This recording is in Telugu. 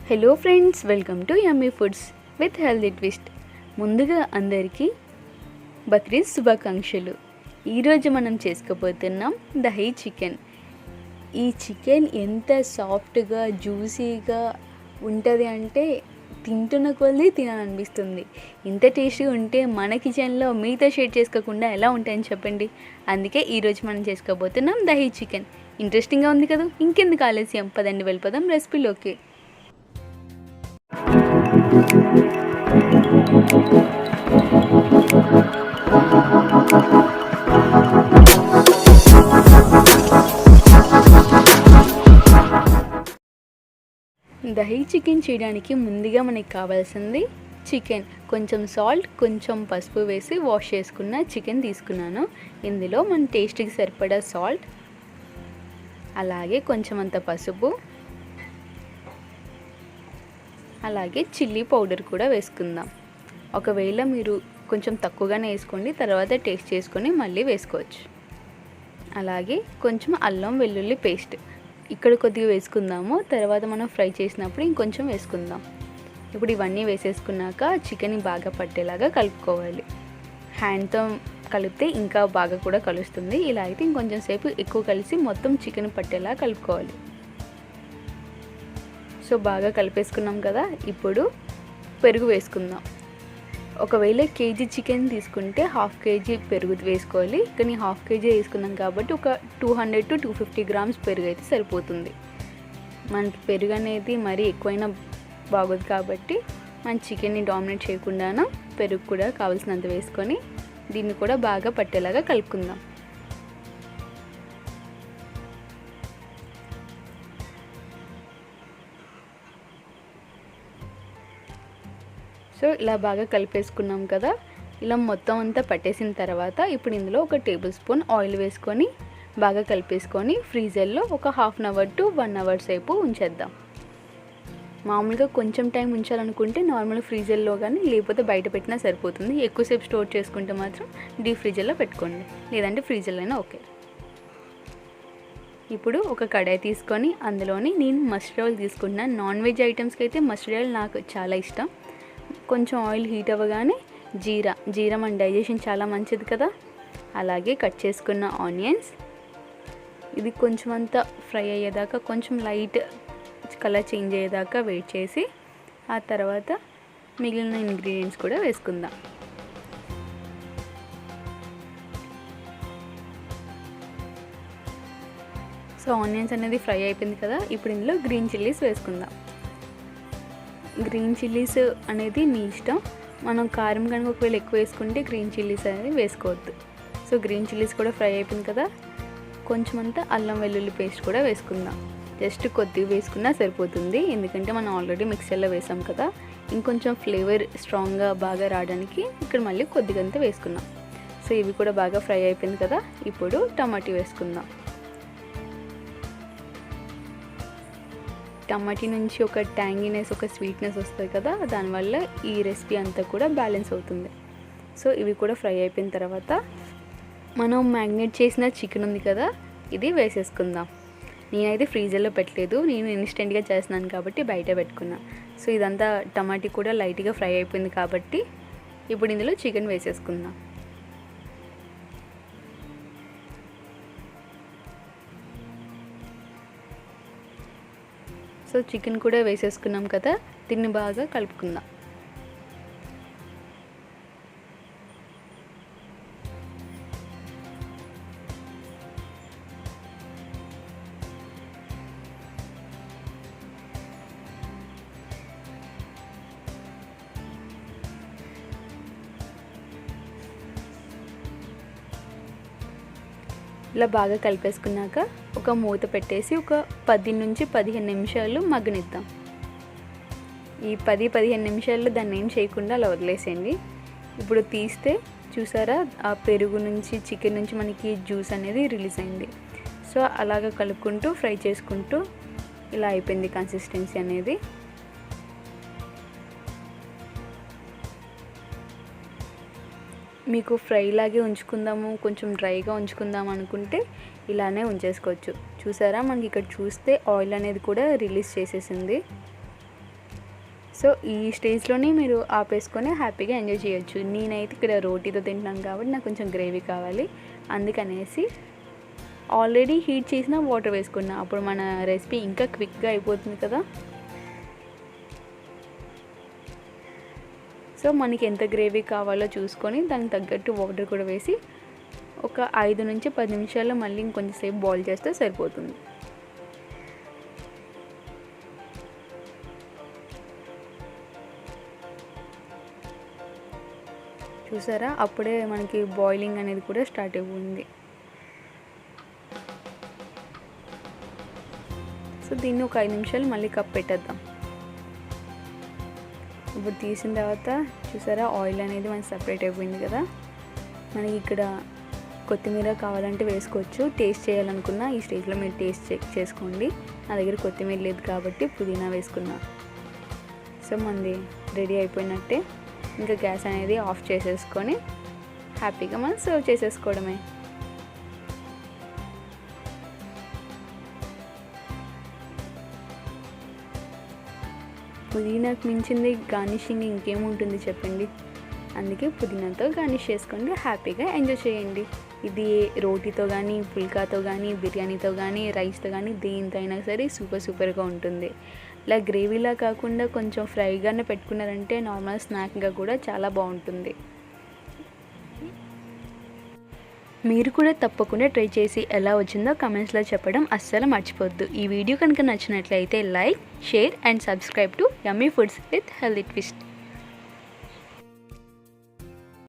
Hello friends, welcome to yummy foods with healthy twist. ముందుగా అందరికీ బక్రీద్ శుభాకాంక్షలు. ఈరోజు మనం చేసుకోబోతున్నాం దహీ చికెన్. ఈ చికెన్ ఎంత సాఫ్ట్గా జ్యూసీగా ఉంటుంది అంటే తింటున్న కొద్దీ తినాలనిపిస్తుంది. ఇంత టేస్టీగా ఉంటే మన కిచెన్లో మీతో షేర్ చేసుకోకుండా ఎలా ఉంటాయని చెప్పండి. అందుకే ఈరోజు మనం చేసుకోబోతున్నాం దహీ చికెన్. ఇంట్రెస్టింగ్గా ఉంది కదా, ఇంకెందుకు ఆలస్యం, పదండి వెళ్ళిపోదాం రెసిపీలోకి. దహీ చికెన్ చేయడానికి ముందుగా మనకి కావాల్సింది చికెన్. కొంచెం సాల్ట్, కొంచెం పసుపు వేసి వాష్ చేసుకున్న చికెన్ తీసుకున్నాను. ఇందులో మన టేస్ట్కి సరిపడా సాల్ట్, అలాగే కొంచెం అంత పసుపు, అలాగే చిల్లీ పౌడర్ కూడా వేసుకుందాం. ఒకవేళ మీరు కొంచెం తక్కువగానే వేసుకోండి, తర్వాత టేస్ట్ చేసుకొని మళ్ళీ వేసుకోవచ్చు. అలాగే కొంచెం అల్లం వెల్లుల్లి పేస్ట్ ఇక్కడ కొద్దిగా వేసుకుందాము, తర్వాత మనం ఫ్రై చేసినప్పుడు ఇంకొంచెం వేసుకుందాం. ఇప్పుడు ఇవన్నీ వేసేసుకున్నాక చికెన్ బాగా పట్టేలాగా కలుపుకోవాలి. హ్యాండ్తో కలిపితే ఇంకా బాగా కూడా కలుస్తుంది. ఇలా అయితే ఇంకొంచెం సేపు ఎక్కువ కలిసి మొత్తం చికెన్ పట్టేలా కలుపుకోవాలి. సో బాగా కలిపేసుకున్నాం కదా, ఇప్పుడు పెరుగు వేసుకుందాం. ఒకవేళ కేజీ చికెన్ తీసుకుంటే హాఫ్ కేజీ పెరుగు వేసుకోవాలి. కానీ హాఫ్ కేజీ వేసుకున్నాం కాబట్టి ఒక 200 to 250 grams పెరుగు అయితే సరిపోతుంది. మనకి పెరుగు అనేది మరీ ఎక్కువైనా బాగోదు కాబట్టి మన చికెన్ని డామినేట్ చేయకుండా పెరుగు కూడా కావాల్సినంత వేసుకొని దీన్ని కూడా బాగా పట్టేలాగా కలుపుకుందాం. సో ఇలా బాగా కలిపేసుకున్నాం కదా. ఇలా మొత్తం అంతా పట్టేసిన తర్వాత ఇప్పుడు ఇందులో ఒక టేబుల్ స్పూన్ ఆయిల్ వేసుకొని బాగా కలిపేసుకొని ఫ్రీజర్లో ఒక 1/2 hour to 1 hour సేపు ఉంచేద్దాం. మామూలుగా కొంచెం టైం ఉంచాలనుకుంటే నార్మల్ ఫ్రీజర్లో కానీ, లేకపోతే బయట పెట్టినా సరిపోతుంది. ఎక్కువసేపు స్టోర్ చేసుకుంటే మాత్రం డీప్ ఫ్రీజర్లో పెట్టుకోండి, లేదంటే ఫ్రీజర్లో అయినా ఓకే. ఇప్పుడు ఒక కడాయి తీసుకొని అందులోని నేను మస్టర్డ్ ఆయిల్ తీసుకుంటున్నాను. నాన్ వెజ్ ఐటమ్స్కి అయితే మస్టర్డ్ ఆయిల్ నాకు చాలా ఇష్టం. కొంచెం ఆయిల్ హీట్ అవ్వగానే జీరా మన డైజెషన్ చాలా మంచిది కదా. అలాగే కట్ చేసుకున్న ఆనియన్స్, ఇది కొంచెం అంతా ఫ్రై అయ్యేదాకా, కొంచెం లైట్ కలర్ చేంజ్ అయ్యేదాకా వెయిట్ చేసి ఆ తర్వాత మిగిలిన ఇంగ్రీడియంట్స్ కూడా వేసుకుందాం. సో ఆనియన్స్ అనేది ఫ్రై అయిపోయింది కదా, ఇప్పుడు ఇందులో గ్రీన్ చిల్లీస్ వేసుకుందాం. గ్రీన్ చిల్లీస్ అనేది మీ ఇష్టం. మనం కారం కనుక ఒకవేళ ఎక్కువ వేసుకుంటే గ్రీన్ చిల్లీస్ అనేది వేసుకోవద్దు. సో గ్రీన్ చిల్లీస్ కూడా ఫ్రై అయిపోయింది కదా, కొంచెం అంతా అల్లం వెల్లుల్లి పేస్ట్ కూడా వేసుకుందాం. జస్ట్ కొద్దిగా వేసుకున్నా సరిపోతుంది, ఎందుకంటే మనం ఆల్రెడీ మిక్సర్లో వేసాం కదా. ఇంకొంచెం ఫ్లేవర్ స్ట్రాంగ్గా బాగా రావడానికి ఇక్కడ మళ్ళీ కొద్దిగా అంతా వేసుకున్నాం. సో ఇవి కూడా బాగా ఫ్రై అయిపోయింది కదా, ఇప్పుడు టమాటో వేసుకుందాం. టమాటా నుంచి ఒక ట్యాంగీనెస్, ఒక స్వీట్నెస్ వస్తుంది కదా, దానివల్ల ఈ రెసిపీ అంతా కూడా బ్యాలెన్స్ అవుతుంది. సో ఇవి కూడా ఫ్రై అయిపోయిన తర్వాత మనం మ్యాగ్నేట్ చేసిన చికెన్ ఉంది కదా, ఇది వేసేసుకుందాం. నేనైతే ఫ్రీజర్లో పెట్టలేదు, నేను ఇన్స్టెంట్గా చేస్తున్నాను కాబట్టి బయట పెట్టుకున్నా. సో ఇదంతా టమాటా కూడా లైట్గా ఫ్రై అయిపోయింది కాబట్టి ఇప్పుడు ఇందులో చికెన్ వేసేసుకుందాం. సో చికెన్ కూడా వేసేసుకున్నాం కదా, దీన్ని బాగా కలుపుకుందాం. ఇలా బాగా కలిపేసుకున్నాక ఒక మూత పెట్టేసి ఒక 10 నుంచి 15 నిమిషాలు మగ్గనిద్దాం. ఈ 10-15 నిమిషాల్లో దాన్ని ఏం చేయకుండా అలా వదిలేసేయండి. ఇప్పుడు తీస్తే చూసారా, ఆ పెరుగు నుంచి చికెన్ నుంచి మనకి జ్యూస్ అనేది రిలీజ్ అయింది. సో అలాగ కలుపుకుంటూ ఫ్రై చేసుకుంటూ ఇలా అయిపోయింది కన్సిస్టెన్సీ అనేది. మీకు ఫ్రై లాగే ఉంచుకుందాము, కొంచెం డ్రైగా ఉంచుకుందాం అనుకుంటే ఇలానే ఉంచేసుకోవచ్చు. చూసారా, మనకి ఇక్కడ చూస్తే ఆయిల్ అనేది కూడా రిలీజ్ చేసేసింది. సో ఈ స్టేజ్లోనే మీరు ఆపేసుకొని హ్యాపీగా ఎంజాయ్ చేయొచ్చు. నేనైతే ఇక్కడ రోటీతో తింటున్నాను కాబట్టి నాకు కొంచెం గ్రేవీ కావాలి, అందుకనేసి ఆల్రెడీ హీట్ చేసిన వాటర్ వేసుకున్నా. అప్పుడు మన రెసిపీ ఇంకా క్విక్గా అయిపోతుంది కదా. సో మనకి ఎంత గ్రేవీ కావాలో చూసుకొని దానికి తగ్గట్టు వాటర్ కూడా వేసి ఒక 5 నుంచి 10 నిమిషాల్లో మళ్ళీ ఇంకొంచెంసేపు బాయిల్ చేస్తే సరిపోతుంది. చూసారా, అప్పుడే మనకి బాయిలింగ్ అనేది కూడా స్టార్ట్ అయిపోయింది. సో దీన్ని ఒక 5 నిమిషాలు మళ్ళీ కప్ పెట్టేద్దాం. ఇప్పుడు తీసిన తర్వాత చూసారా, ఆయిల్ అనేది మనకి సపరేట్ అయిపోయింది కదా. మనకి ఇక్కడ కొత్తిమీర కావాలంటే వేసుకోవచ్చు. టేస్ట్ చేయాలనుకున్న ఈ స్టేజ్లో మీరు టేస్ట్ చెక్ చేసుకోండి. నా దగ్గర కొత్తిమీర లేదు కాబట్టి పుదీనా వేసుకున్నా. సో మనది రెడీ అయిపోయినట్టే. ఇంకా గ్యాస్ అనేది ఆఫ్ చేసేసుకొని హ్యాపీగా మనం సర్వ్ చేసేసుకోవడమే. పుదీనాకు మించింది గార్నిషింగ్ ఇంకేముంటుంది చెప్పండి. అందుకే పుదీనాతో గార్నిష్ చేసుకోండి, హ్యాపీగా ఎంజాయ్ చేయండి. ఇది రోటీతో కానీ, పుల్కాతో కానీ, బిర్యానీతో కానీ, రైస్తో కానీ దేనితో అయినా సరే సూపర్గా ఉంటుంది. ఇలా గ్రేవీలా కాకుండా కొంచెం ఫ్రైగానే పెట్టుకున్నారంటే నార్మల్ స్నాక్గా కూడా చాలా బాగుంటుంది. మీరు కూడా తప్పకుండా ట్రై చేసి ఎలా వచ్చిందో కమెంట్స్లో చెప్పడం అస్సలు మర్చిపోవద్దు. ఈ వీడియో కనుక నచ్చినట్లయితే like, share and subscribe to yummy foods with healthy twist.